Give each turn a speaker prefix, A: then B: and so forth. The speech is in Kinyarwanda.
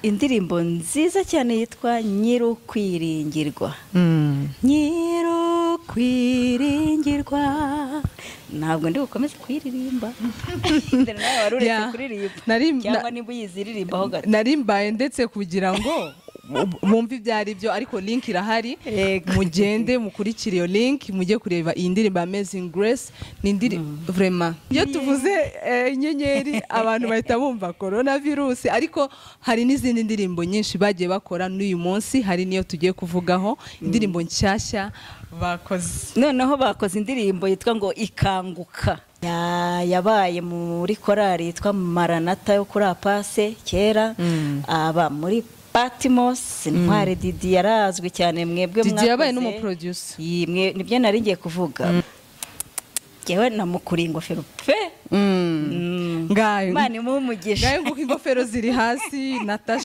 A: indirimbo nziza cyane yitwa Nyirukwiringirwa. Nyirukwiringirwa. Ntabwo ndi bukomeze kuyiririmba. Nawe waruretse kuririmba. Cyangwa niba uyiziririmbaho gato.
B: Narimbaye ndetse kugira ngo bumve ibyari byo, ariko link irahari, mugende mukurikire iyo link mujye kureba iyi ndirimbo Amazing Grace. Ni vraiment iyo tuvuze inyenyeri abantu bahita bumva coronavirus, ariko hari n'izindi ndirimbo nyinshi bagiye bakora n'uyu munsi, hari niyo tugiye kuvugaho indirimbo nshyashya bakoze.
A: Noneho bakoze indirimbo yitwa ngo Ikanguka, yabaye muri korali yitwa Maranatha yo kuri Apase kera, aba muri Patmos. Ntware Didi yarazwi cyane, mwebwe
B: mwakoze. Didi yabaye n'umuproducer.
A: Nibyo nari ngiye kuvuga. Jewe namukuri ingofero pe.
B: Ngayo
A: Imana imumugisha.
B: Ngayo nguko ingofero ziri hasi Natasha